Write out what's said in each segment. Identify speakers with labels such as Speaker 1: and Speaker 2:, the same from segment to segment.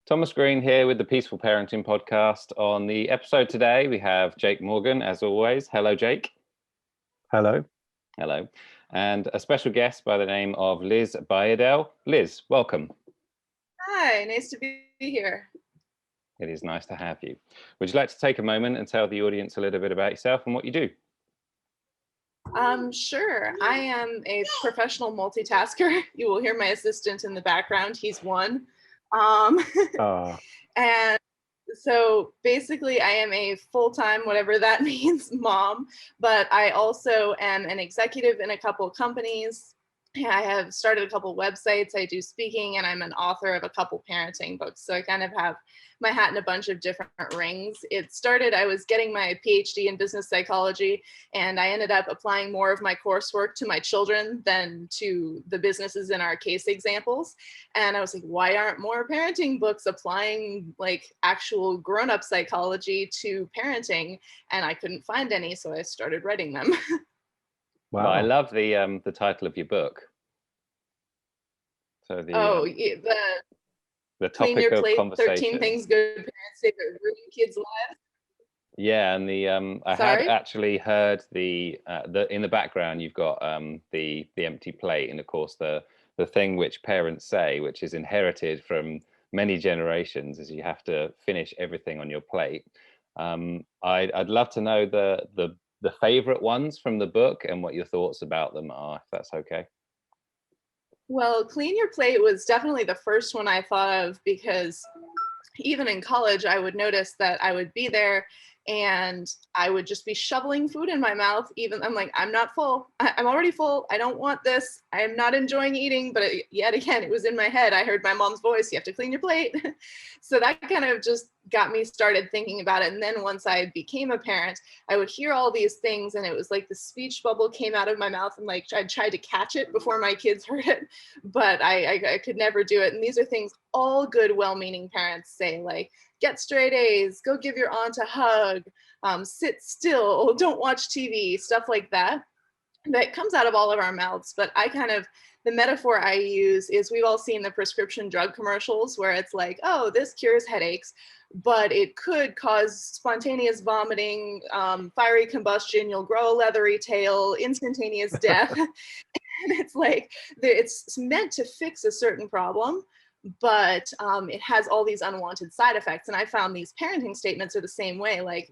Speaker 1: Thomas Green here with the Peaceful Parenting Podcast. On the episode today, we have Jake Morgan, as always. Hello, Jake.
Speaker 2: Hello.
Speaker 1: Hello. And a special guest by the name of Liz Bayardelle. Liz, welcome.
Speaker 3: Hi, nice to be here.
Speaker 1: It is nice to have you. Would you like to take a moment and tell the audience a little bit about yourself and what you do?
Speaker 3: Sure. I am a professional multitasker. You will hear my assistant in the background. He's one. And so basically I am a full-time, whatever that means, mom, but I also am an executive in a couple of companies. I have started a couple websites, I do speaking, and I'm an author of a couple parenting books. So I kind of have my hat in a bunch of different rings. It started, I was getting my PhD in business psychology, and I ended up applying more of my coursework to my children than to the businesses in our case examples. And I was like, why aren't more parenting books applying like actual grown-up psychology to parenting? And I couldn't find any, so I started writing them.
Speaker 1: Wow. Well, I love the title of your book. So the topic
Speaker 3: Clean Your
Speaker 1: of
Speaker 3: Plate,
Speaker 1: conversation.
Speaker 3: 13 things good parents say that ruin kids' lives.
Speaker 1: Yeah, and the I had actually heard the in the background you've got the empty plate, and of course the thing which parents say, which is inherited from many generations, is you have to finish everything on your plate. I'd love to know the favorite ones from the book and what your thoughts about them are, if that's okay.
Speaker 3: Well, Clean Your Plate was definitely the first one I thought of, because even in college, I would notice that I would be there and I would just be shoveling food in my mouth. Even I'm like, I'm not full. I'm already full. I don't want this. I am not enjoying eating. But yet again, it was in my head. I heard my mom's voice. You have to clean your plate. So that kind of just got me started thinking about it. And then once I became a parent, I would hear all these things, and it was like the speech bubble came out of my mouth, and like I tried to catch it before my kids heard it, but I could never do it. And these are things all good, well-meaning parents say, like, get straight A's, go give your aunt a hug, sit still, don't watch TV, stuff like that. That comes out of all of our mouths. But the metaphor I use is, we've all seen the prescription drug commercials where it's like, oh, this cures headaches, but it could cause spontaneous vomiting, fiery combustion, you'll grow a leathery tail, instantaneous death. And it's like, it's meant to fix a certain problem, but it has all these unwanted side effects. And I found these parenting statements are the same way. Like,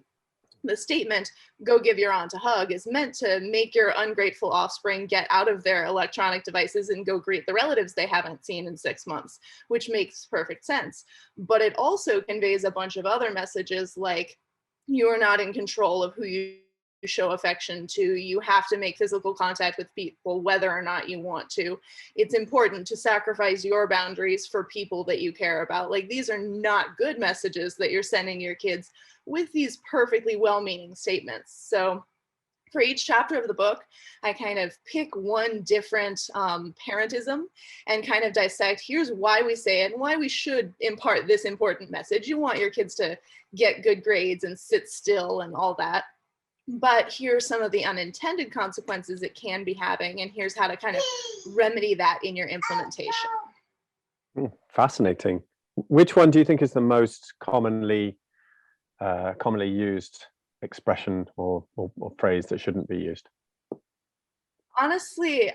Speaker 3: the statement, go give your aunt a hug, is meant to make your ungrateful offspring get out of their electronic devices and go greet the relatives they haven't seen in 6 months, which makes perfect sense. But it also conveys a bunch of other messages, like, you are not in control of who you show affection to. You have to make physical contact with people whether or not you want to. It's important to sacrifice your boundaries for people that you care about. Like, these are not good messages that you're sending your kids with these perfectly well-meaning statements. So for each chapter of the book, I kind of pick one different parentism and kind of dissect, here's why we say it and why we should impart this important message. You want your kids to get good grades and sit still and all that. But here's some of the unintended consequences it can be having, and here's how to kind of remedy that in your implementation.
Speaker 2: Fascinating. Which one do you think is the most commonly used expression or phrase that shouldn't be used?
Speaker 3: Honestly,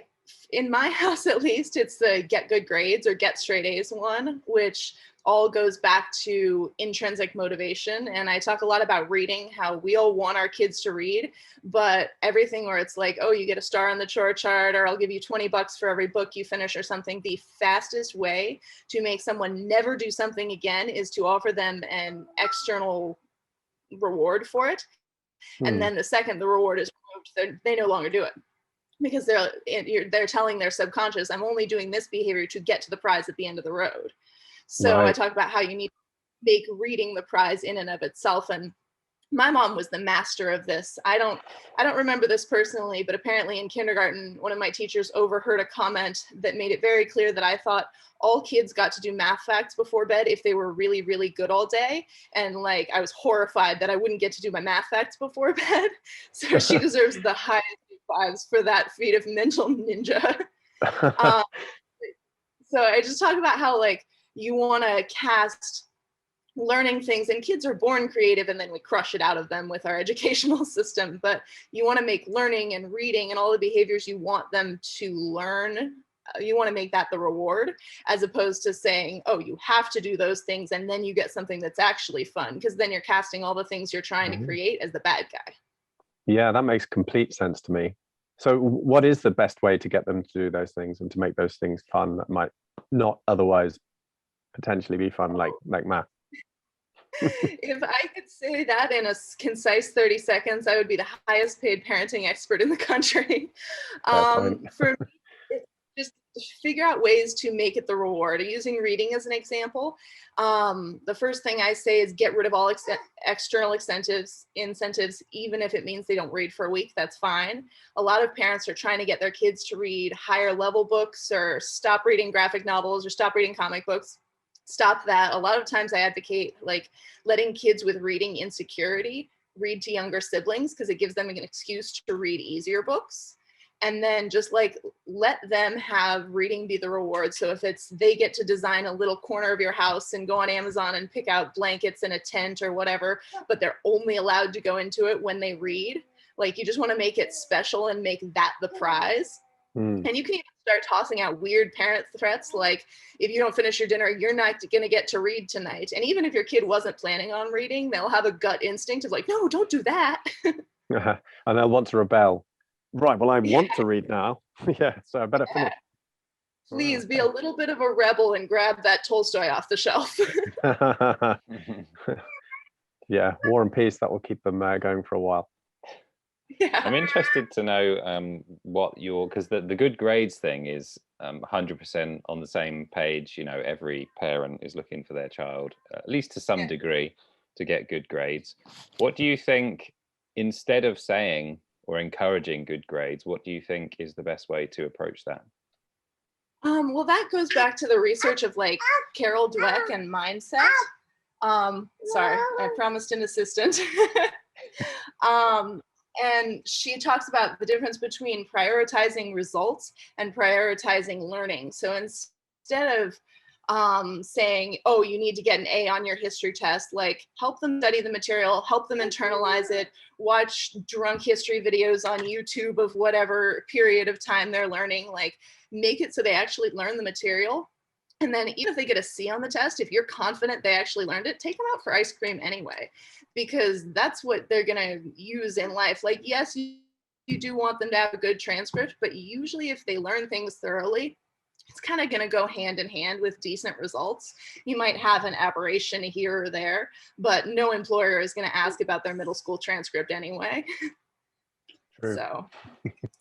Speaker 3: in my house at least, it's the get good grades or get straight A's one, which all goes back to intrinsic motivation. And I talk a lot about reading, how we all want our kids to read, but everything where it's like, oh, you get a star on the chore chart, or I'll give you $20 for every book you finish or something. The fastest way to make someone never do something again is to offer them an external reward for it. And then the second the reward is removed, they no longer do it, because they're telling their subconscious, I'm only doing this behavior to get to the prize at the end of the road. So right. I talk about how you need to make reading the prize in and of itself. And my mom was the master of this. I don't remember this personally, but apparently in kindergarten, one of my teachers overheard a comment that made it very clear that I thought all kids got to do math facts before bed if they were really, really good all day. And like, I was horrified that I wouldn't get to do my math facts before bed. So she deserves the highest fives for that feat of mental ninja. So I just talk about how, like, you want to cast learning things, and kids are born creative and then we crush it out of them with our educational system, but you want to make learning and reading and all the behaviors you want them to learn, you want to make that the reward, as opposed to saying, oh, you have to do those things and then you get something that's actually fun, because then you're casting all the things you're trying to create as the bad guy.
Speaker 2: Yeah, that makes complete sense to me. So what is the best way to get them to do those things and to make those things fun that might not otherwise potentially be fun, like math?
Speaker 3: If I could say that in a concise 30 seconds, I would be the highest paid parenting expert in the country. For me, it's just figure out ways to make it the reward. Using reading as an example, the first thing I say is get rid of all external incentives, even if it means they don't read for a week, that's fine. A lot of parents are trying to get their kids to read higher level books or stop reading graphic novels or stop reading comic books. Stop that. A lot of times I advocate like letting kids with reading insecurity read to younger siblings, because it gives them an excuse to read easier books. And then just like let them have reading be the reward. So if it's they get to design a little corner of your house and go on Amazon and pick out blankets and a tent or whatever, but they're only allowed to go into it when they read. Like you just want to make it special and make that the prize. And you can even start tossing out weird parent threats, like if you don't finish your dinner, you're not going to get to read tonight. And even if your kid wasn't planning on reading, they'll have a gut instinct of like, no, don't do that.
Speaker 2: And they'll want to rebel. Right, well, I want to read now. Yeah, so I better finish.
Speaker 3: Please be a little bit of a rebel and grab that Tolstoy off the shelf.
Speaker 2: Yeah, War and Peace, that will keep them going for a while.
Speaker 3: Yeah.
Speaker 1: I'm interested to know what your, because the good grades thing is 100% on the same page. You know, every parent is looking for their child, at least to some degree, to get good grades. What do you think, instead of saying or encouraging good grades, what do you think is the best way to approach that?
Speaker 3: Well, that goes back to the research of like Carol Dweck and mindset. Sorry, I promised an assistant. And she talks about the difference between prioritizing results and prioritizing learning. So instead of saying, oh, you need to get an A on your history test, like help them study the material, help them internalize it, watch drunk history videos on YouTube of whatever period of time they're learning, like make it so they actually learn the material. And then even if they get a C on the test, if you're confident they actually learned it, take them out for ice cream anyway, because that's what they're going to use in life. Like, yes, you do want them to have a good transcript, but usually if they learn things thoroughly, it's kind of going to go hand in hand with decent results. You might have an aberration here or there, but no employer is going to ask about their middle school transcript anyway. True. So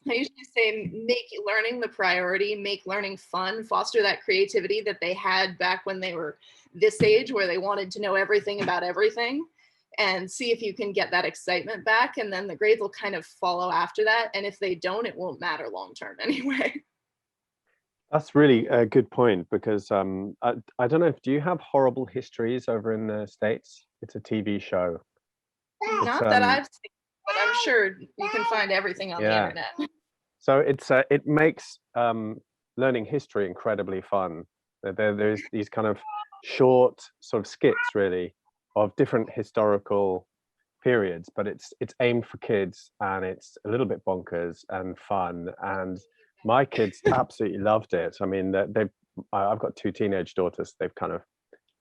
Speaker 3: I usually say make learning the priority, make learning fun, foster that creativity that they had back when they were this age where they wanted to know everything about everything, and see if you can get that excitement back. And then the grades will kind of follow after that. And if they don't, it won't matter long term anyway.
Speaker 2: That's really a good point, because I don't know, do you have Horrible Histories over in the States? It's a TV show.
Speaker 3: Not that I've seen, but I'm sure you can find everything on the internet.
Speaker 2: So it makes learning history incredibly fun. There's these kind of short sort of skits, really, of different historical periods, but it's aimed for kids, and it's a little bit bonkers and fun. And my kids absolutely loved it. I mean, I've got 2 teenage daughters. They've kind of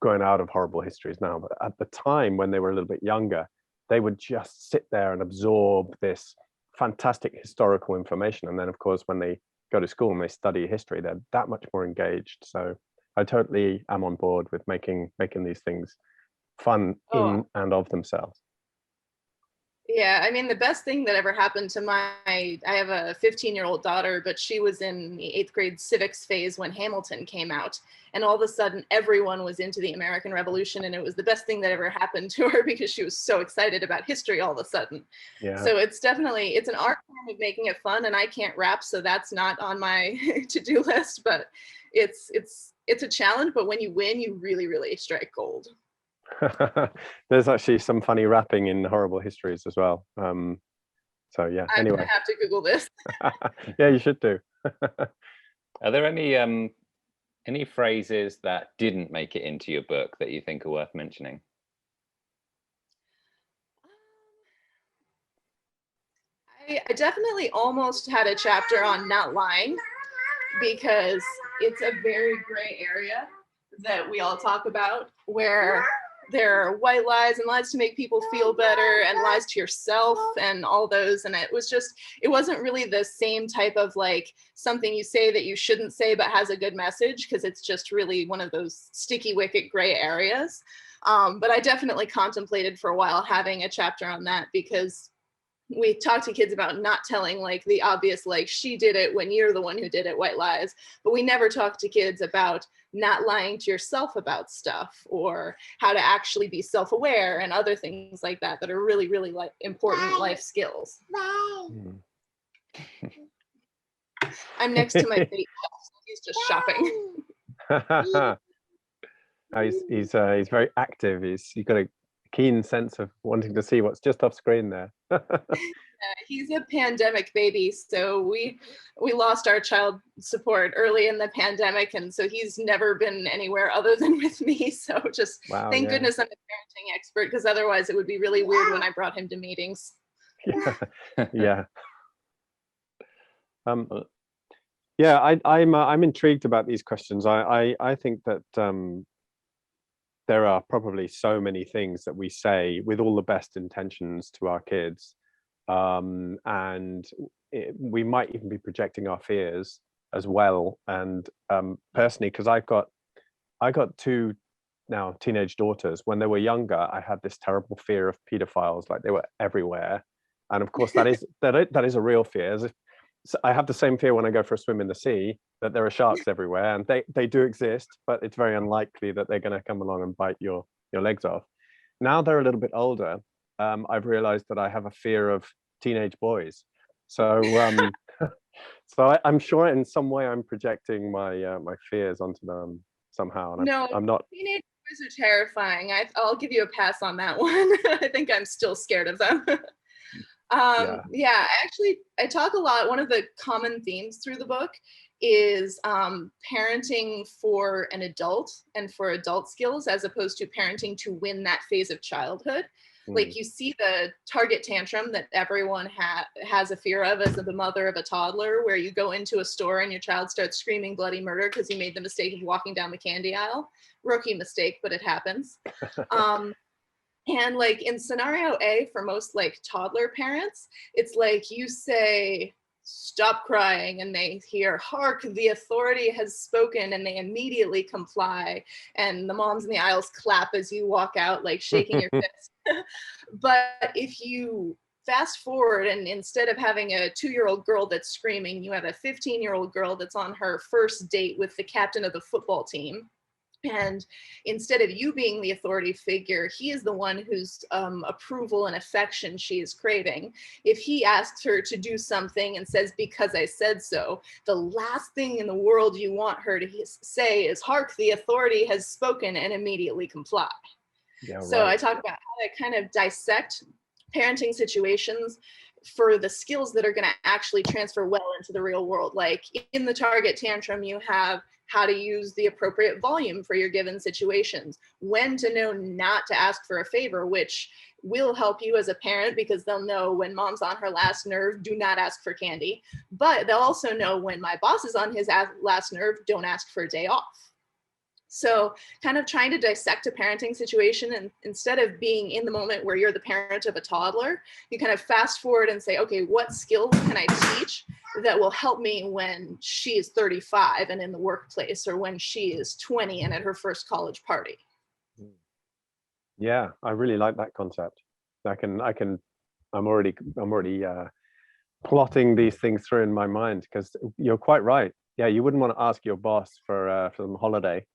Speaker 2: grown out of Horrible Histories now, but at the time when they were a little bit younger, they would just sit there and absorb this fantastic historical information. And then, of course, when they go to school and they study history, they're that much more engaged. So I totally am on board with making these things fun in and of themselves.
Speaker 3: Yeah, I mean, the best thing that ever happened to I have a 15-year-old daughter, but she was in the 8th grade civics phase when Hamilton came out. And all of a sudden, everyone was into the American Revolution. And it was the best thing that ever happened to her, because she was so excited about history all of a sudden. Yeah. So it's an art form of making it fun. And I can't rap, so that's not on my to-do list. But it's a challenge. But when you win, you really, really strike gold.
Speaker 2: There's actually some funny rapping in Horrible Histories as well. So yeah,
Speaker 3: I'm
Speaker 2: anyway.
Speaker 3: gonna have to Google this.
Speaker 2: Yeah, you should do.
Speaker 1: Are there any Any phrases that didn't make it into your book that you think are worth mentioning?
Speaker 3: I definitely almost had a chapter on not lying, because it's a very gray area that we all talk about, where there are white lies and lies to make people feel better and lies to yourself and all those. And it wasn't really the same type of like something you say that you shouldn't say but has a good message, because it's just really one of those sticky wicket gray areas. But I definitely contemplated for a while having a chapter on that, because we talk to kids about not telling like the obvious, like she did it when you're the one who did it, white lies, but we never talk to kids about not lying to yourself about stuff, or how to actually be self-aware and other things like that that are really, really like important life skills. I'm next to my baby, so he's just shopping.
Speaker 2: He's very active. He's got a keen sense of wanting to see what's just off screen there.
Speaker 3: He's a pandemic baby, so we lost our child support early in the pandemic, and so he's never been anywhere other than with me. So just thank goodness I'm a parenting expert, because otherwise it would be really weird when I brought him to meetings.
Speaker 2: Yeah. I'm intrigued about these questions. I think that there are probably so many things that we say with all the best intentions to our kids, and we might even be projecting our fears as well. And personally, because I got two now teenage daughters, when they were younger, I had this terrible fear of pedophiles, like they were everywhere. And of course, that is a real fear. As if, I have the same fear when I go for a swim in the sea, that there are sharks everywhere, and they do exist, but it's very unlikely that they're going to come along and bite your legs off. Now they're a little bit older, I've realized that I have a fear of teenage boys. So so I'm sure in some way I'm projecting my my fears onto them somehow, and I'm not.
Speaker 3: Teenage boys are terrifying. I'll give you a pass on that one. I think I'm still scared of them. I talk a lot. One of the common themes through the book is parenting for an adult and for adult skills, as opposed to parenting to win that phase of childhood. Like you see the target tantrum that everyone has a fear of as the mother of a toddler, where you go into a store and your child starts screaming bloody murder because he made the mistake of walking down the candy aisle. Rookie mistake, but it happens. And like in scenario A, for most like toddler parents, it's like you say, stop crying, and they hear, hark, the authority has spoken, and they immediately comply. And the moms in the aisles clap as you walk out, like shaking your fist. But if you fast forward, and instead of having a 2-year-old girl that's screaming, you have a 15-year-old girl that's on her first date with the captain of the football team. And instead of you being the authority figure, he is the one whose approval and affection she is craving. If he asks her to do something and says, because I said so, the last thing in the world you want her to say is, hark, the authority has spoken, and immediately comply. Yeah, so right. I talk about how to kind of dissect parenting situations for the skills that are going to actually transfer well into the real world. Like in the target tantrum, you have how to use the appropriate volume for your given situations, when to know not to ask for a favor, which will help you as a parent, because they'll know when mom's on her last nerve, do not ask for candy. But they'll also know when my boss is on his last nerve, don't ask for a day off. So kind of trying to dissect a parenting situation, and instead of being in the moment where you're the parent of a toddler, you kind of fast forward and say, okay, what skills can I teach that will help me when she is 35 and in the workplace, or when she is 20 and at her first college party?
Speaker 2: Yeah, I really like that concept. I'm already plotting these things through in my mind, because you're quite right. Yeah, you wouldn't want to ask your boss for some holiday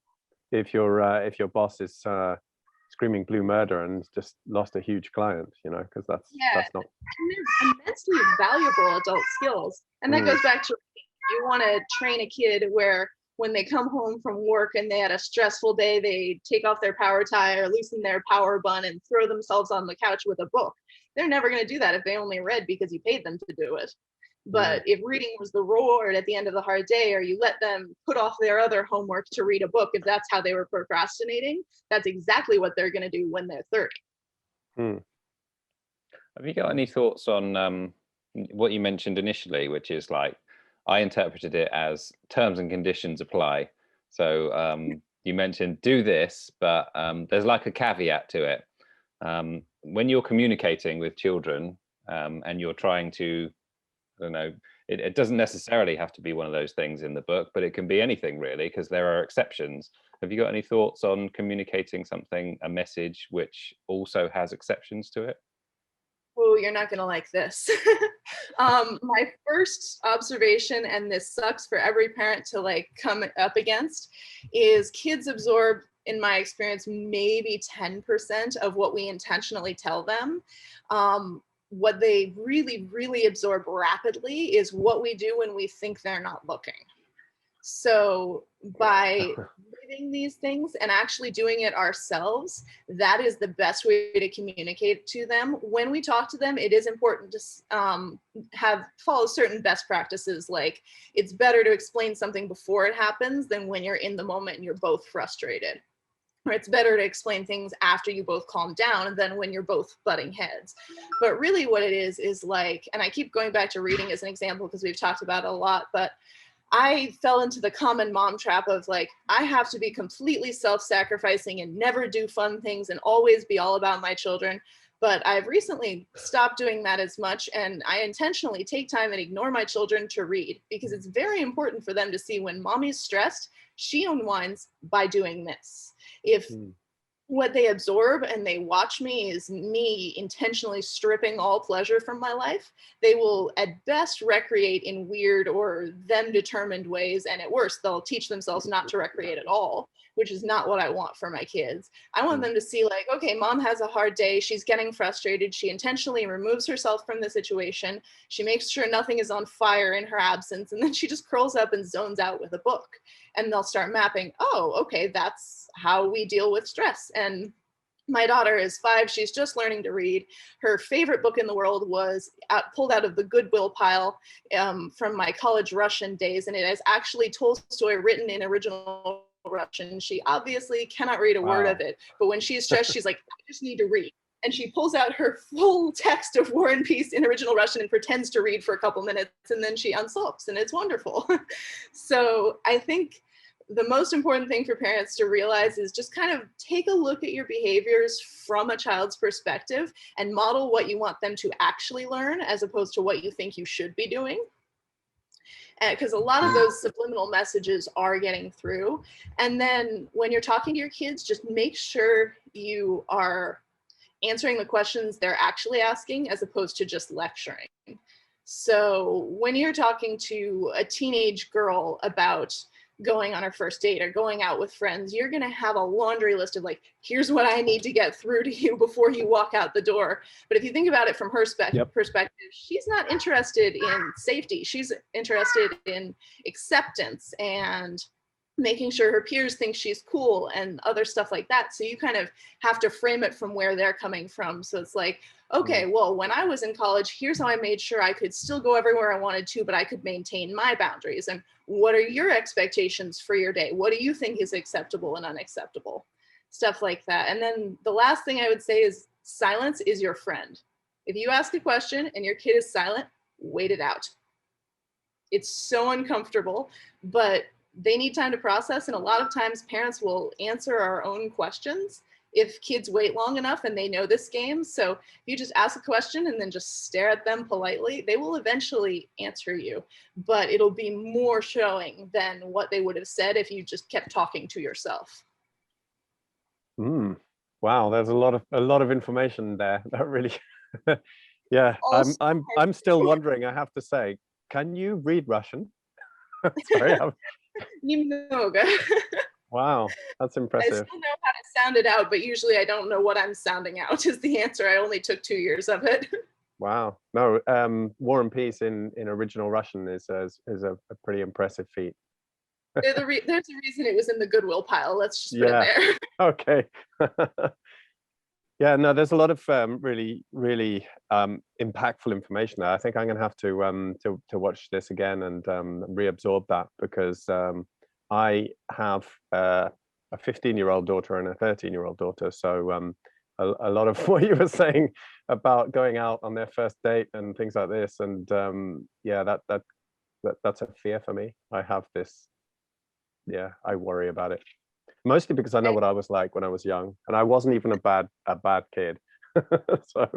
Speaker 2: if your boss is screaming blue murder and just lost a huge client, because that's not.
Speaker 3: And they're immensely valuable adult skills, and that goes back to, you want to train a kid where when they come home from work and they had a stressful day, they take off their power tie or loosen their power bun and throw themselves on the couch with a book. They're never going to do that if they only read because you paid them to do it. But if reading was the reward at the end of the hard day, or you let them put off their other homework to read a book, if that's how they were procrastinating, that's exactly what they're going to do when they're 30.
Speaker 1: Have you got any thoughts on what you mentioned initially, which is like, I interpreted it as terms and conditions apply. So you mentioned do this, but there's like a caveat to it. When you're communicating with children and you're trying to, I don't know, it doesn't necessarily have to be one of those things in the book, but it can be anything really, because there are exceptions. Have you got any thoughts on communicating something, a message, which also has exceptions to it?
Speaker 3: Oh, you're not gonna like this. My first observation, and this sucks for every parent to like come up against, is kids absorb, in my experience, maybe 10% of what we intentionally tell them. What they really, really absorb rapidly is what we do when we think they're not looking. So by reading these things and actually doing it ourselves, that is the best way to communicate to them. When we talk to them, it is important to follow certain best practices. Like, it's better to explain something before it happens than when you're in the moment and you're both frustrated. Or it's better to explain things after you both calm down than when you're both butting heads. But really what it is like, and I keep going back to reading as an example because we've talked about it a lot, but I fell into the common mom trap of like, I have to be completely self-sacrificing and never do fun things and always be all about my children. But I've recently stopped doing that as much, and I intentionally take time and ignore my children to read, because it's very important for them to see when mommy's stressed, she unwinds by doing this. If what they absorb and they watch me is me intentionally stripping all pleasure from my life, they will at best recreate in weird or them determined ways, and at worst they'll teach themselves not to recreate at all, which is not what I want for my kids. I want them to see like, okay, mom has a hard day, she's getting frustrated, she intentionally removes herself from the situation, she makes sure nothing is on fire in her absence, and then she just curls up and zones out with a book. And they'll start mapping, oh, okay, that's how we deal with stress. And my daughter is 5, she's just learning to read. Her favorite book in the world was pulled out of the Goodwill pile from my college Russian days, and it is actually Tolstoy written in original Russian. She obviously cannot read a word of it, but when she's stressed, she's like, I just need to read. And she pulls out her full text of War and Peace in original Russian and pretends to read for a couple minutes, and then she unsulks, and it's wonderful. So I think the most important thing for parents to realize is just kind of take a look at your behaviors from a child's perspective and model what you want them to actually learn as opposed to what you think you should be doing. Because a lot of those subliminal messages are getting through. And then when you're talking to your kids, just make sure you are answering the questions they're actually asking as opposed to just lecturing. So when you're talking to a teenage girl about going on her first date or going out with friends, you're going to have a laundry list of like, here's what I need to get through to you before you walk out the door. But if you think about it from her perspective, she's not interested in safety. She's interested in acceptance and making sure her peers think she's cool and other stuff like that. So you kind of have to frame it from where they're coming from. So it's like, okay, well, when I was in college, here's how I made sure I could still go everywhere I wanted to, but I could maintain my boundaries. And what are your expectations for your day? What do you think is acceptable and unacceptable? Stuff like that. And then the last thing I would say is silence is your friend. If you ask a question and your kid is silent, wait it out. It's so uncomfortable, but they need time to process. And a lot of times parents will answer our own questions if kids wait long enough and they know this game. So if you just ask a question and then just stare at them politely, they will eventually answer you, but it'll be more showing than what they would have said if you just kept talking to yourself.
Speaker 2: Wow, there's a lot of information there. That really, yeah. Also, I'm still wondering. I have to say, can you read Russian? Sorry.
Speaker 3: Немного.
Speaker 2: Wow, that's impressive.
Speaker 3: I still know how to sound it out, but usually I don't know what I'm sounding out is the answer. I only took 2 years of it.
Speaker 2: Wow. No, War and Peace in original Russian is a pretty impressive feat.
Speaker 3: There's a reason it was in the Goodwill pile. Let's just put it there.
Speaker 2: Okay. Yeah, no, there's a lot of really, really impactful information there. I think I'm going to have to watch this again and reabsorb that, because I have a 15-year-old daughter and a 13-year-old daughter. So a lot of what you were saying about going out on their first date and things like this, and yeah, that's a fear for me. I have this. Yeah, I worry about it. Mostly because I know what I was like when I was young, and I wasn't even a bad kid. So,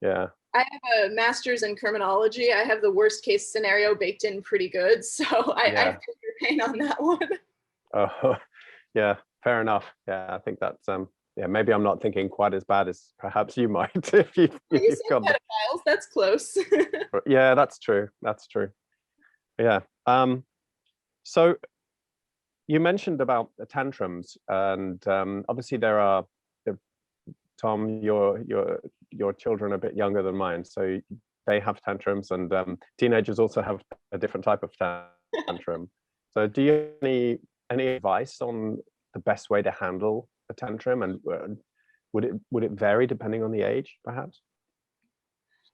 Speaker 2: yeah.
Speaker 3: I have a master's in criminology. I have the worst case scenario baked in pretty good, so I feel your pain on that one.
Speaker 2: Oh, yeah, fair enough. Yeah, I think that's yeah, maybe I'm not thinking quite as bad as perhaps you might if you've got
Speaker 3: pedophiles. That's close.
Speaker 2: Yeah, that's true. That's true. Yeah. So you mentioned about the tantrums, and obviously there are, Tom, your children are a bit younger than mine, so they have tantrums, and teenagers also have a different type of tantrum. So do you have any advice on the best way to handle a tantrum, and would it vary depending on the age, perhaps?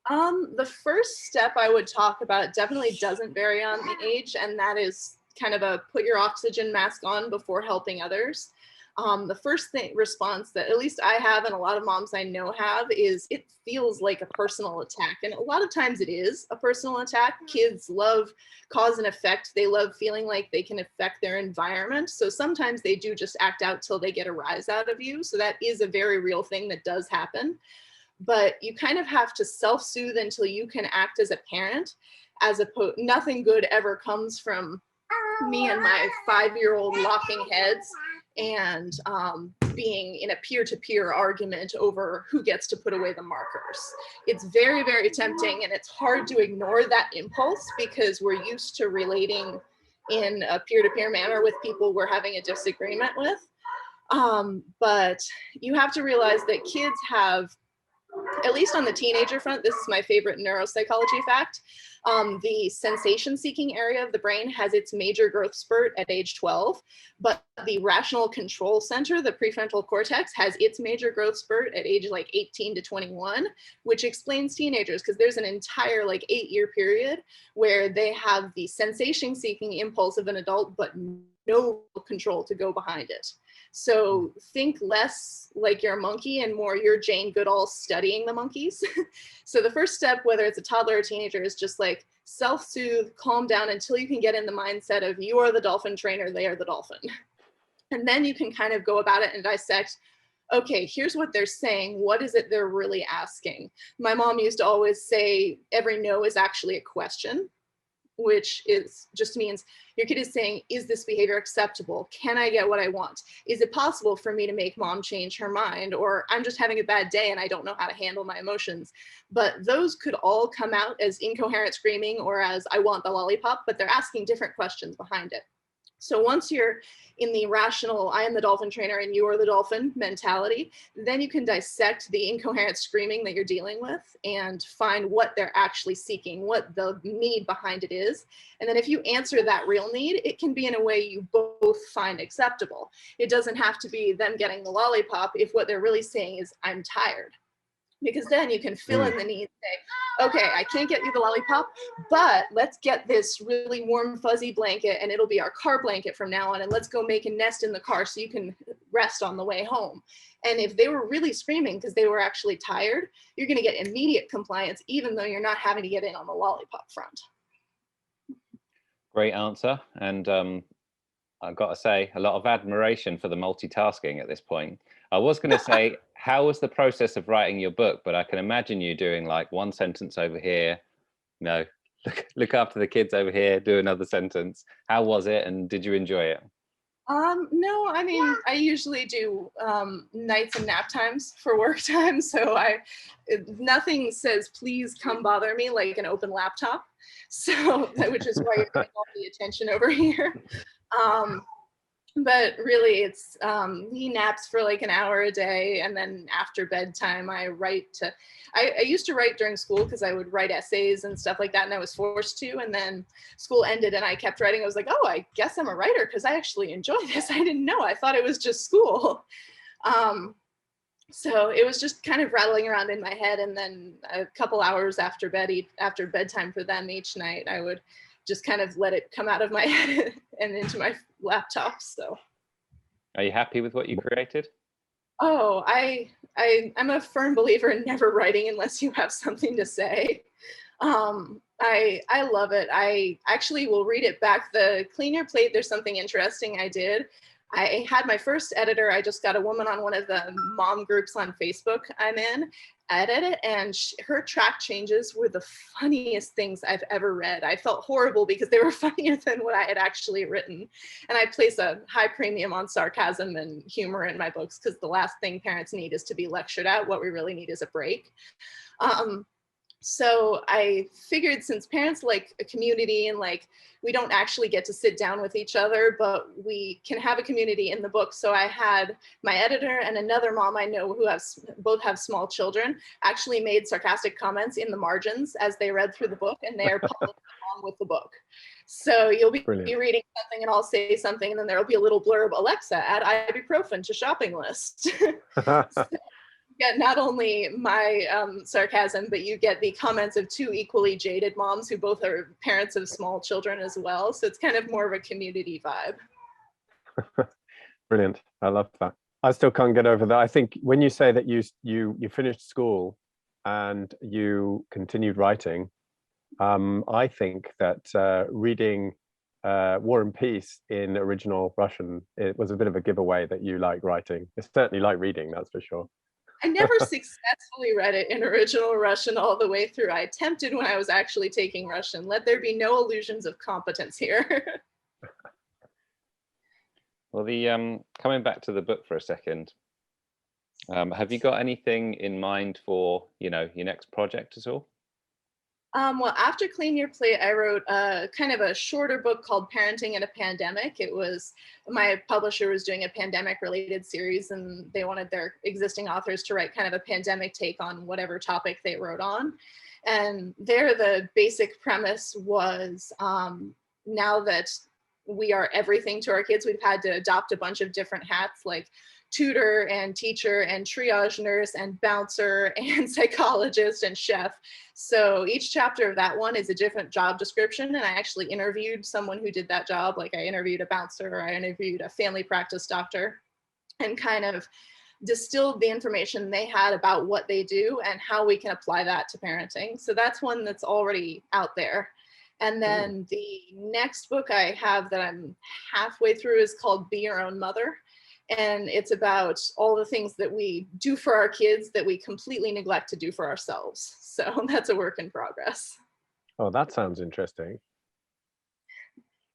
Speaker 3: The first step I would talk about definitely doesn't vary on the age, and that is kind of a put your oxygen mask on before helping others. The first response that at least I have and a lot of moms I know have is it feels like a personal attack. And a lot of times it is a personal attack. Kids love cause and effect. They love feeling like they can affect their environment. So sometimes they do just act out till they get a rise out of you. So that is a very real thing that does happen. But you kind of have to self-soothe until you can act as a parent. Nothing good ever comes from me and my 5-year-old locking heads and being in a peer-to-peer argument over who gets to put away the markers. It's very, very tempting, and it's hard to ignore that impulse because we're used to relating in a peer-to-peer manner with people we're having a disagreement with. But you have to realize that kids have, at least on the teenager front, this is my favorite neuropsychology fact, the sensation-seeking area of the brain has its major growth spurt at age 12, but the rational control center, the prefrontal cortex, has its major growth spurt at age like 18 to 21, which explains teenagers, because there's an entire like 8-year period where they have the sensation-seeking impulse of an adult, but no control to go behind it. So think less like you're a monkey and more you're Jane Goodall studying the monkeys. So the first step, whether it's a toddler or teenager, is just like self-soothe, calm down until you can get in the mindset of you are the dolphin trainer, they are the dolphin. And then you can kind of go about it and dissect, okay, here's what they're saying. What is it they're really asking? My mom used to always say every no is actually a question, which is just means your kid is saying, is this behavior acceptable? Can I get what I want? Is it possible for me to make mom change her mind? Or I'm just having a bad day and I don't know how to handle my emotions. But those could all come out as incoherent screaming or as I want the lollipop, but they're asking different questions behind it. So once you're in the rational, I am the dolphin trainer and you are the dolphin mentality, then you can dissect the incoherent screaming that you're dealing with and find what they're actually seeking, what the need behind it is. And then if you answer that real need, it can be in a way you both find acceptable. It doesn't have to be them getting the lollipop if what they're really saying is, I'm tired. Because then you can fill in the need, say, okay, I can't get you the lollipop, but let's get this really warm, fuzzy blanket and it'll be our car blanket from now on. And let's go make a nest in the car so you can rest on the way home. And if they were really screaming because they were actually tired, you're going to get immediate compliance, even though you're not having to get in on the lollipop front.
Speaker 1: Great answer. And I've got to say, a lot of admiration for the multitasking at this point. I was going to say, how was the process of writing your book? But I can imagine you doing like one sentence over here, look after the kids over here, do another sentence. How was it, and did you enjoy it?
Speaker 3: No, I mean, I usually do nights and nap times for work time. So nothing says, please come bother me like an open laptop. So, which is why you're getting all the attention over here. But really it's, he naps for like an hour a day. And then after bedtime, I write I used to write during school because I would write essays and stuff like that. And I was forced to, and then school ended and I kept writing. I was like, oh, I guess I'm a writer because I actually enjoy this. I didn't know, I thought it was just school. So it was just kind of rattling around in my head, and then a couple hours after after bedtime for them each night, I would just kind of let it come out of my head and into my laptop. So
Speaker 1: are you happy with what you created?
Speaker 3: oh, I'm a firm believer in never writing unless you have something to say. I love it. I actually will read it back. The Clean Your Plate, there's something interesting I did. I had my first editor. I just got a woman on one of the mom groups on Facebook I'm in, edit it, and her track changes were the funniest things I've ever read. I felt horrible because they were funnier than what I had actually written. And I place a high premium on sarcasm and humor in my books because the last thing parents need is to be lectured at. What we really need is a break. So I figured, since parents like a community and like we don't actually get to sit down with each other, but we can have a community in the book. So I had my editor and another mom I know who both have small children actually made sarcastic comments in the margins as they read through the book, and they are published along with the book. So you'll be reading something and I'll say something, and then there'll be a little blurb, Alexa, add ibuprofen to shopping list. So, get not only my sarcasm, but you get the comments of two equally jaded moms who both are parents of small children as well. So it's kind of more of a community vibe.
Speaker 2: Brilliant. I love that. I still can't get over that. I think when you say that you finished school and you continued writing, I think that reading War and Peace in original Russian, it was a bit of a giveaway that you like writing. It's certainly like reading, that's for sure.
Speaker 3: I never successfully read it in original Russian all the way through. I attempted when I was actually taking Russian. Let there be no illusions of competence here.
Speaker 1: Well, coming back to the book for a second, have you got anything in mind for, your next project at all?
Speaker 3: Well, after Clean Your Plate, I wrote kind of a shorter book called Parenting in a Pandemic. It was, my publisher was doing a pandemic related series, and they wanted their existing authors to write kind of a pandemic take on whatever topic they wrote on. And there, the basic premise was, now that we are everything to our kids, we've had to adopt a bunch of different hats, like tutor and teacher and triage nurse and bouncer and psychologist and chef. So each chapter of that one is a different job description. And I actually interviewed someone who did that job. Like I interviewed a bouncer, I interviewed a family practice doctor, and kind of distilled the information they had about what they do and how we can apply that to parenting. So that's one that's already out there. And then the next book I have that I'm halfway through is called Be Your Own Mother. And it's about all the things that we do for our kids that we completely neglect to do for ourselves. So that's a work in progress.
Speaker 2: Oh, that sounds interesting.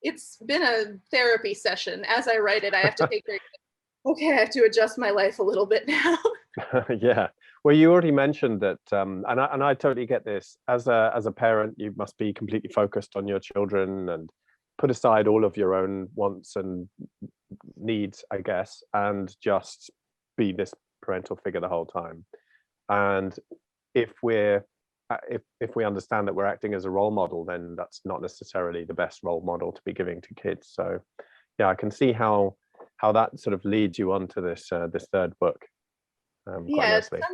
Speaker 3: It's been a therapy session. As I write it, I have to take okay, I have to adjust my life a little bit now.
Speaker 2: Yeah. Well, you already mentioned that, and I totally get this. As a parent, you must be completely focused on your children and put aside all of your own wants and needs, I guess, and just be this parental figure the whole time. And if we understand that we're acting as a role model, then that's not necessarily the best role model to be giving to kids. So yeah, I can see how that sort of leads you on to this third book.
Speaker 3: Yeah, it's something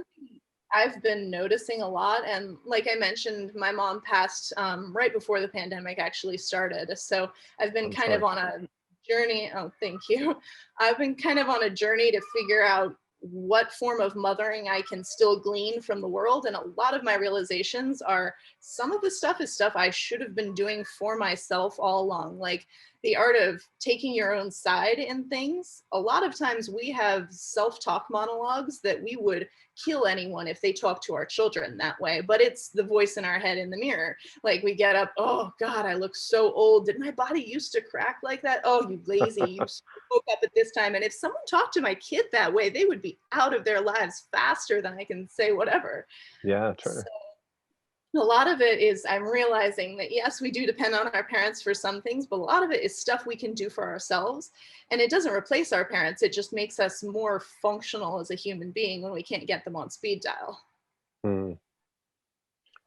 Speaker 3: I've been noticing a lot. And like I mentioned, my mom passed right before the pandemic actually started. So I've been kind of on a journey. Oh, thank you. I've been kind of on a journey to figure out what form of mothering I can still glean from the world. And a lot of my realizations are, some of the stuff is stuff I should have been doing for myself all along. Like the art of taking your own side in things. A lot of times we have self-talk monologues that we would kill anyone if they talk to our children that way, but it's the voice in our head in the mirror. Like we get up, oh God, I look so old. Did my body used to crack like that? Oh, you lazy, you woke up at this time. And if someone talked to my kid that way, they would be out of their lives faster than I can say whatever.
Speaker 2: Yeah, true.
Speaker 3: So, a lot of it is, I'm realizing that yes, we do depend on our parents for some things, but a lot of it is stuff we can do for ourselves. And it doesn't replace our parents. It just makes us more functional as a human being when we can't get them on speed dial.
Speaker 2: Well,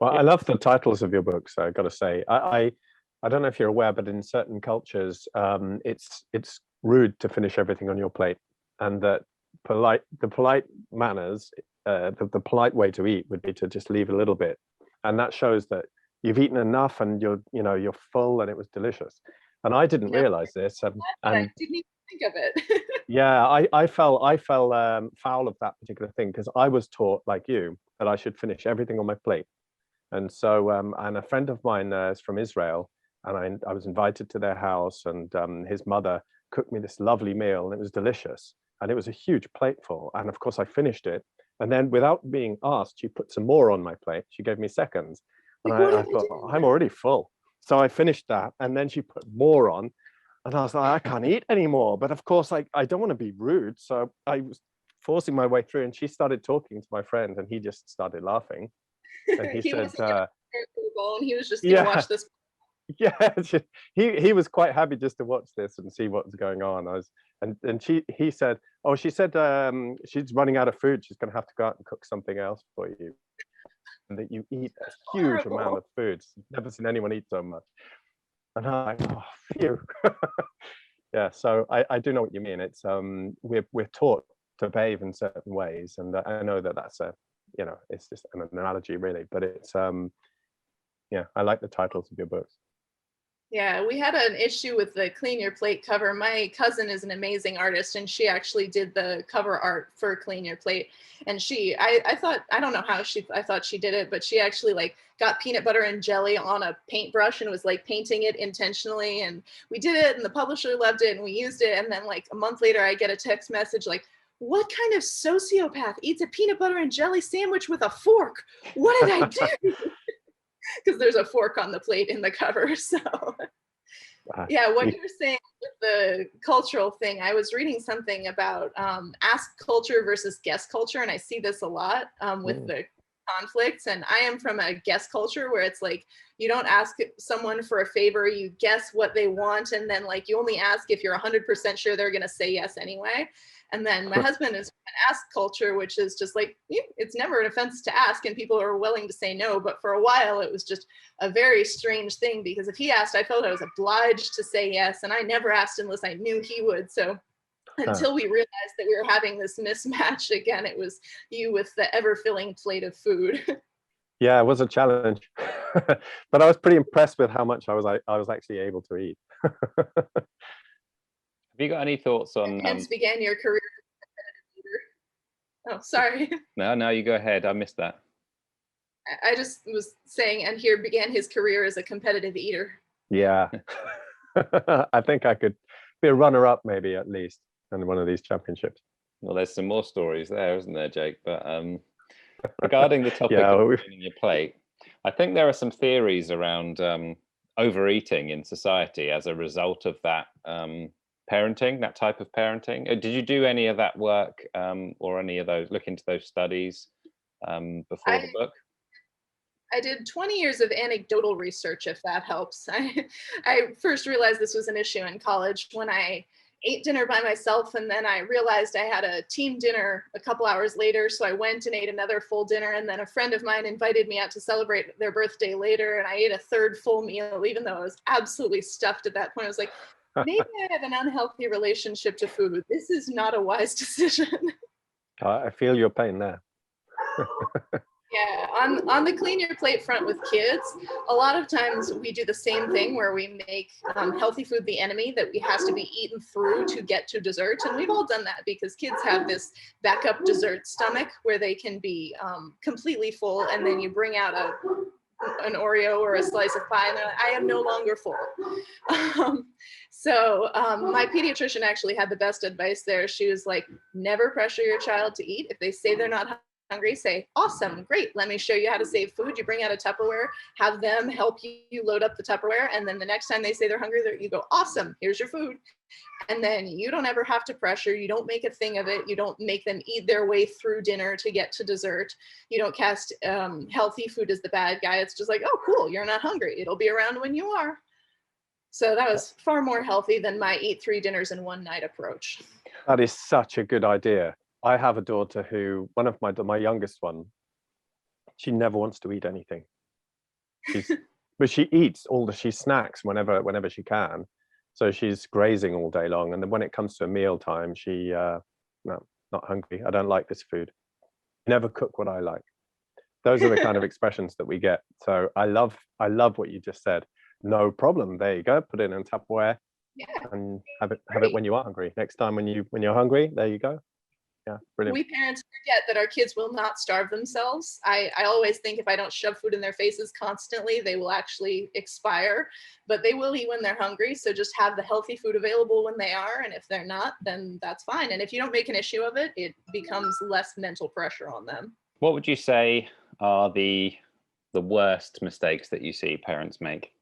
Speaker 2: I love the titles of your books, I got to say. I don't know if you're aware, but in certain cultures, it's rude to finish everything on your plate, and that the polite manners, the polite way to eat would be to just leave a little bit, and that shows that you've eaten enough and you're full and it was delicious. And I didn't realize this, and
Speaker 3: I didn't even think of it.
Speaker 2: yeah, I fell foul of that particular thing, because I was taught, like you, that I should finish everything on my plate. And so and a friend of mine is from Israel, and I was invited to their house, and his mother cooked me this lovely meal, and it was delicious, and it was a huge plateful, and of course I finished it, and then without being asked, she put some more on my plate. She gave me seconds, and I thought, I'm already full. So I finished that, and then she put more on, and I was like, I can't eat anymore. But of course, I don't want to be rude, so I was forcing my way through, and she started talking to my friend, and he just started laughing, and he said,
Speaker 3: and he was just gonna watch this.
Speaker 2: Yeah, he was quite happy just to watch this and see what was going on. He said, oh, she said she's running out of food, she's gonna have to go out and cook something else for you, and that you eat a huge amount of food. Never seen anyone eat so much. And I'm like, oh, phew. Yeah, so I do know what you mean. It's we're taught to behave in certain ways, and I know that that's it's just an analogy really, but it's yeah, I like the titles of your books.
Speaker 3: Yeah, we had an issue with the Clean Your Plate cover. My cousin is an amazing artist, and she actually did the cover art for Clean Your Plate. And I thought, I don't know how I thought she did it, but she actually like got peanut butter and jelly on a paintbrush and was like painting it intentionally. And we did it, and the publisher loved it, and we used it. And then like a month later, I get a text message like, what kind of sociopath eats a peanut butter and jelly sandwich with a fork? What did I do? Because there's a fork on the plate in the cover. So yeah, what you were saying with the cultural thing, I was reading something about ask culture versus guest culture, and I see this a lot with the conflicts. And I am from a guest culture where it's like you don't ask someone for a favor, you guess what they want, and then like you only ask if you're 100% sure they're going to say yes anyway. And then my husband is an ask culture, which is just like, it's never an offense to ask, and people are willing to say no. But for a while, it was just a very strange thing, because if he asked, I felt I was obliged to say yes. And I never asked unless I knew he would. So until we realized that we were having this mismatch again, it was you with the ever-filling plate of food.
Speaker 2: Yeah, it was a challenge, but I was pretty impressed with how much I was actually able to eat.
Speaker 1: Have you got any thoughts on?
Speaker 3: Hence began your career as a competitive eater. Oh, sorry.
Speaker 2: No, you go ahead. I missed that.
Speaker 3: I just was saying, and here began his career as a competitive eater.
Speaker 2: Yeah, I think I could be a runner-up, maybe at least, in one of these championships.
Speaker 1: Well, there's some more stories there, isn't there, Jake? But regarding the topic of cleaning your plate, I think there are some theories around overeating in society as a result of that. Parenting, that type of parenting. Did you do any of that work or any of those, look into those studies before the book?
Speaker 3: I did 20 years of anecdotal research, if that helps. I first realized this was an issue in college when I ate dinner by myself, and then I realized I had a team dinner a couple hours later, so I went and ate another full dinner, and then a friend of mine invited me out to celebrate their birthday later, and I ate a third full meal, even though I was absolutely stuffed at that point. I was like, maybe I have an unhealthy relationship to food. This is not a wise decision.
Speaker 2: I feel your pain there.
Speaker 3: Yeah, on the clean your plate front with kids, a lot of times we do the same thing where we make healthy food the enemy that has to be eaten through to get to dessert. And we've all done that because kids have this backup dessert stomach where they can be completely full, and then you bring out an Oreo or a slice of pie, and they're like, I am no longer full. So my pediatrician actually had the best advice there. She was like, never pressure your child to eat. If they say they're not hungry, say, awesome, great, let me show you how to save food. You bring out a Tupperware, have them help you load up the Tupperware, and then the next time they say they're hungry, you go, awesome, here's your food. And then you don't ever have to pressure. You don't make a thing of it. You don't make them eat their way through dinner to get to dessert. You don't cast healthy food as the bad guy. It's just like, oh, cool, you're not hungry. It'll be around when you are. So that was far more healthy than my eat 3 dinners in one night approach.
Speaker 2: That is such a good idea. I have a daughter who, one of my youngest one, she never wants to eat anything. But she eats she snacks whenever she can. So she's grazing all day long. And then when it comes to a meal time, she, no, not hungry. I don't like this food. Never cook what I like. Those are the kind of expressions that we get. So I love what you just said. No problem. There you go. Put it in Tupperware and have it when you are hungry. Next time when you're hungry, there you go. Yeah, brilliant.
Speaker 3: We parents forget that our kids will not starve themselves. I always think if I don't shove food in their faces constantly, they will actually expire, but they will eat when they're hungry. So just have the healthy food available when they are. And if they're not, then that's fine. And if you don't make an issue of it, it becomes less mental pressure on them.
Speaker 1: What would you say are the worst mistakes that you see parents make?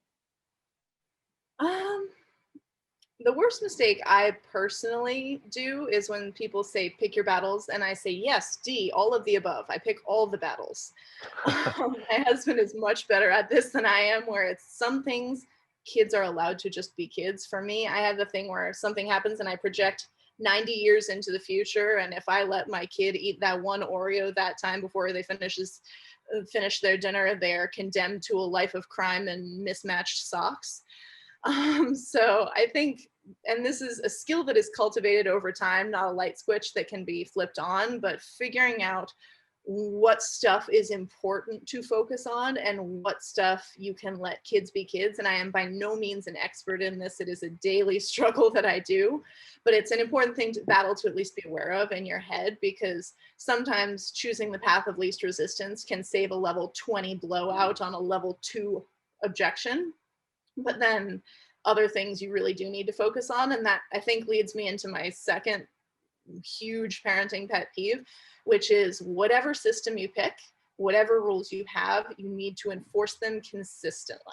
Speaker 3: The worst mistake I personally do is when people say, pick your battles, and I say, yes, D, all of the above. I pick all the battles. My husband is much better at this than I am, where it's some things kids are allowed to just be kids. For me, I have the thing where something happens and I project 90 years into the future, and if I let my kid eat that one Oreo that time before they finish their dinner, they're condemned to a life of crime and mismatched socks. So I think, and this is a skill that is cultivated over time, not a light switch that can be flipped on, but figuring out what stuff is important to focus on and what stuff you can let kids be kids. And I am by no means an expert in this. It is a daily struggle that I do, but it's an important thing to battle to at least be aware of in your head, because sometimes choosing the path of least resistance can save a level 20 blowout on a level 2 objection. But then other things you really do need to focus on. And that, I think, leads me into my second huge parenting pet peeve, which is whatever system you pick, whatever rules you have, you need to enforce them consistently.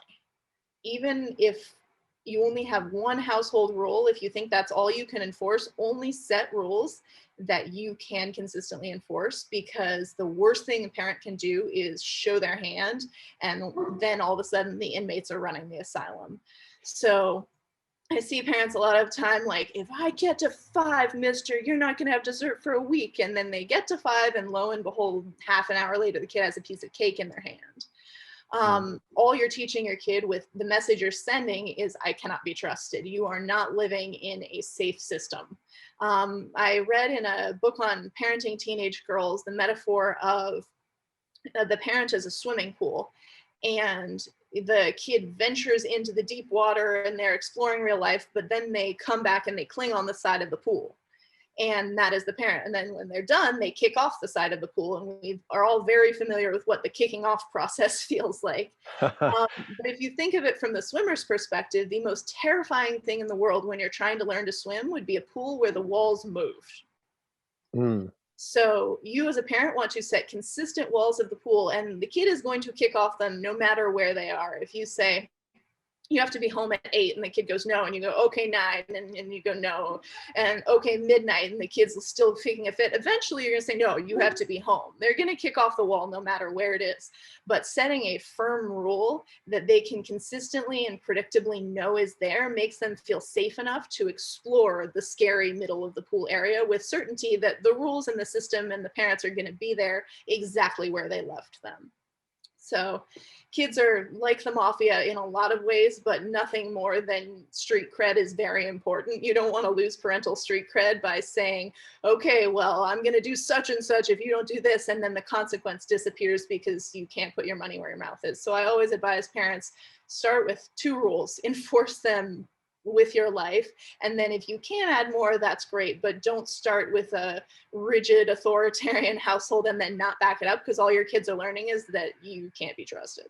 Speaker 3: Even if you only have one household rule, if you think that's all you can enforce, only set rules that you can consistently enforce, because the worst thing a parent can do is show their hand, and then all of a sudden the inmates are running the asylum. So I see parents a lot of time like, if I get to 5, mister, you're not going to have dessert for a week. And then they get to 5, and lo and behold, half an hour later, the kid has a piece of cake in their hand. All you're teaching your kid with the message you're sending is, I cannot be trusted. You are not living in a safe system. I read in a book on parenting teenage girls the metaphor of the parent as a swimming pool, and the kid ventures into the deep water and they're exploring real life, but then they come back and they cling on the side of the pool. And that is the parent. And then when they're done, they kick off the side of the pool. And we are all very familiar with what the kicking off process feels like. But if you think of it from the swimmer's perspective, the most terrifying thing in the world when you're trying to learn to swim would be a pool where the walls moved. So you as a parent want to set consistent walls of the pool, and the kid is going to kick off them no matter where they are. If you say, you have to be home at 8, and the kid goes no, and you go okay 9, and you go no, and okay midnight, and the kid's still kicking a fit, eventually you're going to say no, you have to be home. They're going to kick off the wall no matter where it is. But setting a firm rule that they can consistently and predictably know is there makes them feel safe enough to explore the scary middle of the pool area with certainty that the rules and the system and the parents are going to be there exactly where they left them. So kids are like the mafia in a lot of ways, but nothing more than street cred is very important. You don't want to lose parental street cred by saying, okay, well, I'm going to do such and such if you don't do this, and then the consequence disappears because you can't put your money where your mouth is. So I always advise parents, start with 2 rules, enforce them with your life, and then if you can add more, that's great, but don't start with a rigid authoritarian household and then not back it up, because all your kids are learning is that you can't be trusted.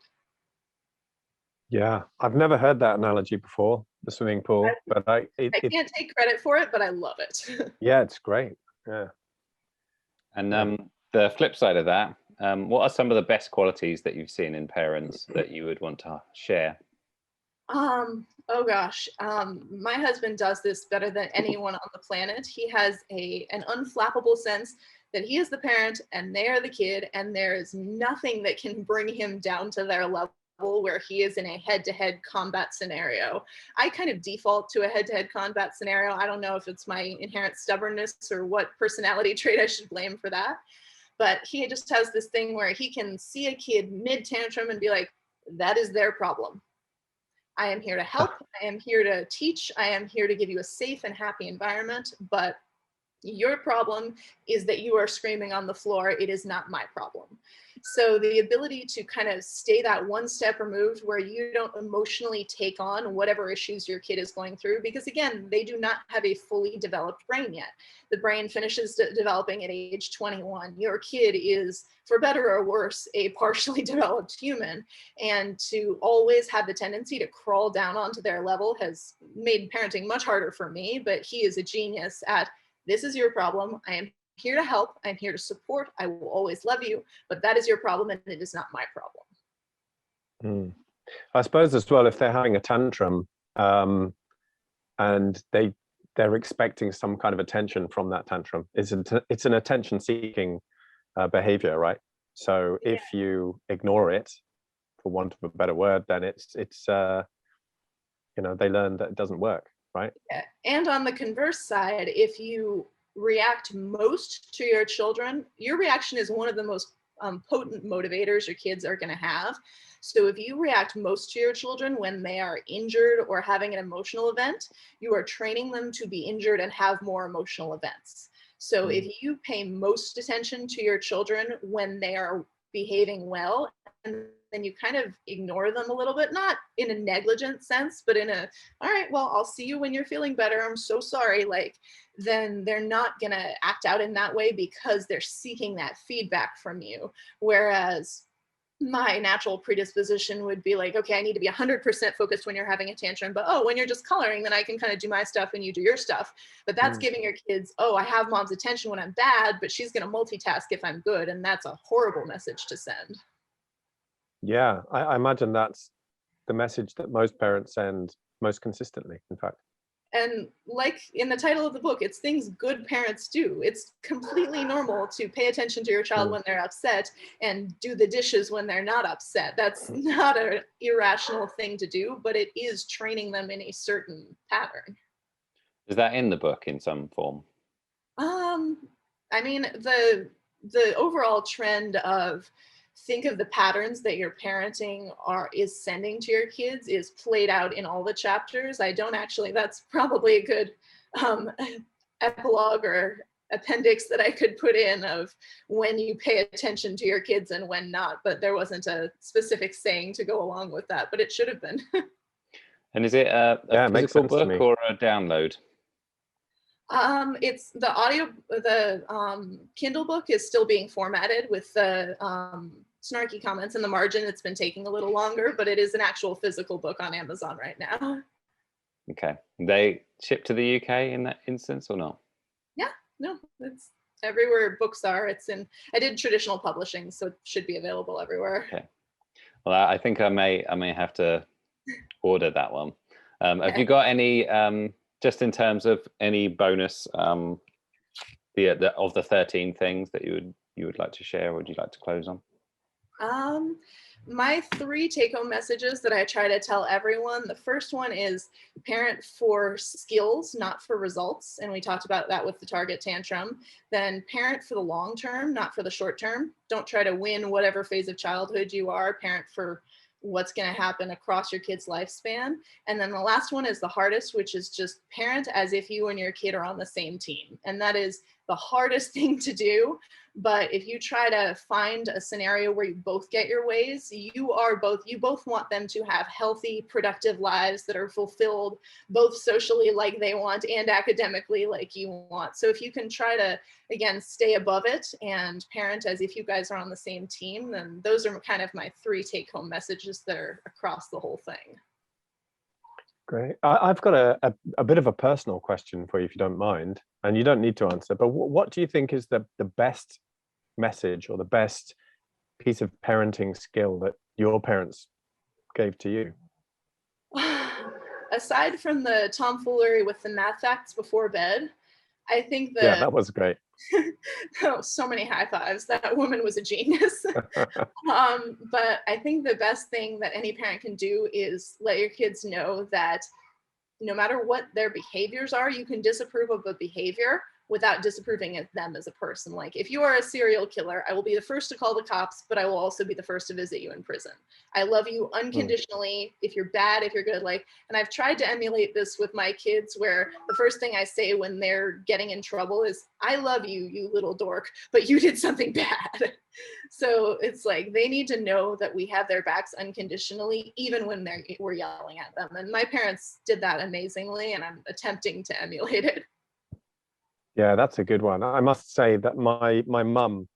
Speaker 2: Yeah, I've never heard that analogy before, the swimming pool, but I
Speaker 3: can't take credit for it, but I love it.
Speaker 2: Yeah, it's great. Yeah.
Speaker 1: And the flip side of that, what are some of the best qualities that you've seen in parents that you would want to share?
Speaker 3: Oh gosh, my husband does this better than anyone on the planet. He has an unflappable sense that he is the parent and they are the kid, and there is nothing that can bring him down to their level where he is in a head-to-head combat scenario. I kind of default to a head-to-head combat scenario. I don't know if it's my inherent stubbornness or what personality trait I should blame for that, but he just has this thing where he can see a kid mid-tantrum and be like, that is their problem. I am here to help. I am here to teach. I am here to give you a safe and happy environment, but Your problem is that you are screaming on the floor. It is not my problem. So the ability to kind of stay that one step removed where you don't emotionally take on whatever issues your kid is going through, because again, they do not have a fully developed brain yet. The brain finishes developing at age 21. Your kid is, for better or worse, a partially developed human. And to always have the tendency to crawl down onto their level has made parenting much harder for me, but he is a genius at, this is your problem. I am here to help. I'm here to support. I will always love you, but that is your problem and it is not my problem.
Speaker 2: I suppose as well, if they're having a tantrum and they're expecting some kind of attention from that tantrum, it's an attention seeking behavior, right? So if you ignore it, for want of a better word, then it's they learn that it doesn't work, right?
Speaker 3: Yeah. And on the converse side, if you react most to your children, your reaction is one of the most potent motivators your kids are going to have. So if you react most to your children when they are injured or having an emotional event, you are training them to be injured and have more emotional events. So if you pay most attention to your children when they are behaving well, and then you kind of ignore them a little bit, not in a negligent sense, but in a, all right, well, I'll see you when you're feeling better. I'm so sorry. Like, then they're not going to act out in that way because they're seeking that feedback from you. Whereas my natural predisposition would be like, okay, I need to be 100% focused when you're having a tantrum, but oh, when you're just coloring, then I can kind of do my stuff and you do your stuff. But that's giving your kids, oh, I have mom's attention when I'm bad, but she's going to multitask if I'm good. And that's a horrible message to send.
Speaker 2: Yeah, I imagine that's the message that most parents send most consistently, in fact.
Speaker 3: And like in the title of the book, it's things good parents do. It's completely normal to pay attention to your child when they're upset and do the dishes when they're not upset. That's not an irrational thing to do, but it is training them in a certain pattern.
Speaker 1: Is that in the book in some form?
Speaker 3: I mean, the overall trend of think of the patterns that your parenting is sending to your kids is played out in all the chapters. I don't actually, that's probably a good epilogue or appendix that I could put in of when you pay attention to your kids and when not, but there wasn't a specific saying to go along with that, but it should have been.
Speaker 1: And is it a physical book or a download?
Speaker 3: It's the Kindle book is still being formatted with the snarky comments in the margin. It's been taking a little longer, but it is an actual physical book on Amazon right now.
Speaker 1: Okay. They ship to the UK in that instance or not?
Speaker 3: Yeah, no, it's everywhere books are. I did traditional publishing, so it should be available everywhere.
Speaker 1: Okay. Well, I think I may have to order that one. Have you got any just in terms of any bonus of the 13 things that you would like to share, or would you like to close on?
Speaker 3: My 3 take-home messages that I try to tell everyone. The first one is parent for skills, not for results. And we talked about that with the target tantrum. Then parent for the long term, not for the short term. Don't try to win whatever phase of childhood you are. Parent for what's going to happen across your kid's lifespan. And then the last one is the hardest, which is just parent as if you and your kid are on the same team. And that is the hardest thing to do. But if you try to find a scenario where you both get your ways, you both want them to have healthy, productive lives that are fulfilled, both socially like they want and academically like you want. So if you can try to, again, stay above it and parent as if you guys are on the same team, then those are kind of my 3 take-home messages that are across the whole thing.
Speaker 2: Great. I've got a bit of a personal question for you, if you don't mind, and you don't need to answer, but what do you think is the best message or the best piece of parenting skill that your parents gave to you?
Speaker 3: Aside from the tomfoolery with the math facts before bed, I think
Speaker 2: yeah, that was great.
Speaker 3: Oh, so many high fives. That woman was a genius. But I think the best thing that any parent can do is let your kids know that no matter what their behaviors are, you can disapprove of a behavior, without disapproving of them as a person. Like, if you are a serial killer, I will be the first to call the cops, but I will also be the first to visit you in prison. I love you unconditionally. If you're bad, if you're good, like, and I've tried to emulate this with my kids, where the first thing I say when they're getting in trouble is, I love you, you little dork, but you did something bad. So it's like, they need to know that we have their backs unconditionally, even when we're yelling at them. And my parents did that amazingly, and I'm attempting to emulate it.
Speaker 2: Yeah, that's a good one. I must say that my mum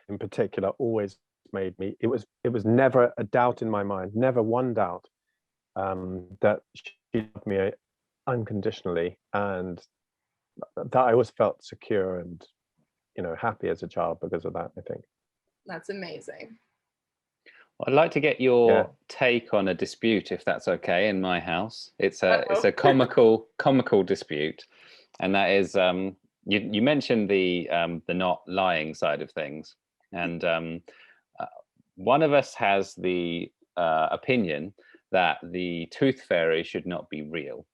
Speaker 2: in particular always made me, it was never a doubt in my mind, never one doubt, that she loved me unconditionally, and that I always felt secure and, you know, happy as a child because of that, I think.
Speaker 3: That's amazing.
Speaker 1: Well, I'd like to get your take on a dispute, if that's okay, in my house. It's a comical dispute, and that is, you mentioned the not lying side of things, and one of us has the opinion that the tooth fairy should not be real.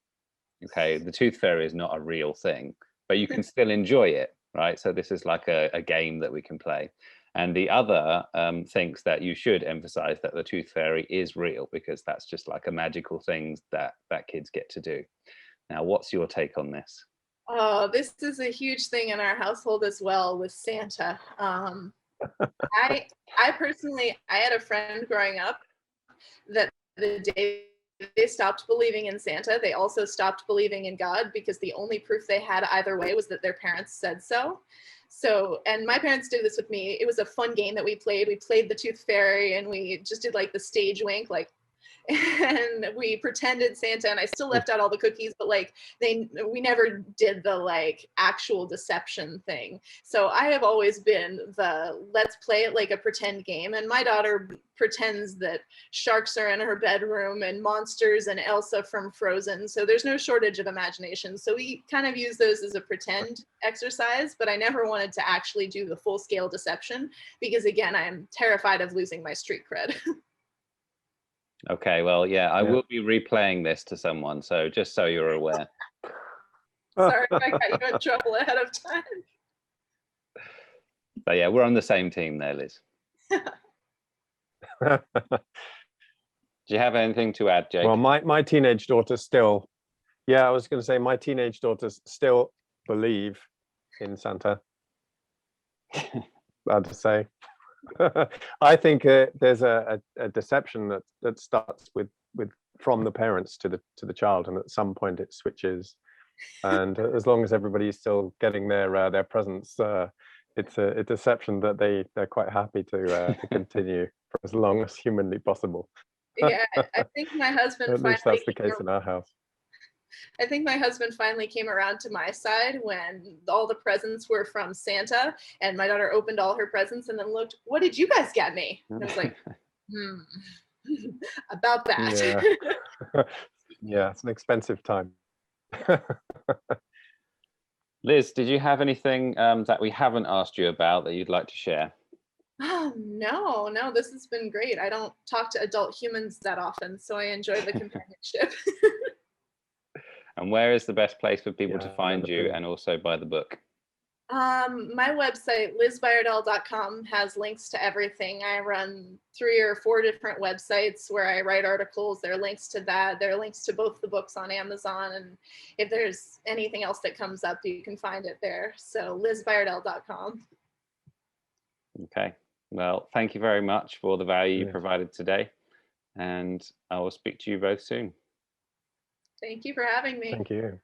Speaker 1: Okay, the tooth fairy is not a real thing, but you can still enjoy it, right? So this is like a game that we can play. And the other thinks that you should emphasize that the tooth fairy is real, because that's just like a magical thing that kids get to do. Now, what's your take on this?
Speaker 3: Oh, this is a huge thing in our household as well with Santa. I personally, I had a friend growing up that the day they stopped believing in Santa, they also stopped believing in God, because the only proof they had either way was that their parents said so. So, and my parents did this with me. It was a fun game that we played. We played the Tooth Fairy, and we just did like the stage wink, like, and we pretended Santa, and I still left out all the cookies, but like we never did the like actual deception thing. So I have always been the let's play it like a pretend game, and my daughter pretends that sharks are in her bedroom and monsters and Elsa from Frozen. So there's no shortage of imagination. So we kind of use those as a pretend exercise, but I never wanted to actually do the full scale deception, because again, I'm terrified of losing my street cred.
Speaker 1: Okay, well, yeah, I will be replaying this to someone, so just so you're aware.
Speaker 3: Sorry if I got you in trouble ahead of time.
Speaker 1: But yeah, we're on the same team there, Liz. Do you have anything to add, Jake?
Speaker 2: Well, my teenage daughters still, I was going to say my teenage daughters still believe in Santa. Bad to say. I think there's a deception that starts with from the parents to the child, and at some point it switches. And as long as everybody's still getting their presents, it's a deception that they're quite happy to continue for as long as humanly possible.
Speaker 3: Yeah, I think my husband.
Speaker 2: At least that's the case in our house.
Speaker 3: I think my husband finally came around to my side when all the presents were from Santa, and my daughter opened all her presents and then looked, what did you guys get me? And I was like, about that.
Speaker 2: Yeah. Yeah, it's an expensive time.
Speaker 1: Liz, did you have anything that we haven't asked you about that you'd like to share?
Speaker 3: Oh, no, this has been great. I don't talk to adult humans that often, so I enjoy the companionship.
Speaker 1: And where is the best place for people to find you and also buy the book?
Speaker 3: My website, lizbayardelle.com, has links to everything. I run 3 or 4 different websites where I write articles. There are links to that. There are links to both the books on Amazon. And if there's anything else that comes up, you can find it there. So lizbayardelle.com.
Speaker 1: Okay. Well, thank you very much for the value you provided today. And I will speak to you both soon.
Speaker 3: Thank you for having me.
Speaker 2: Thank you.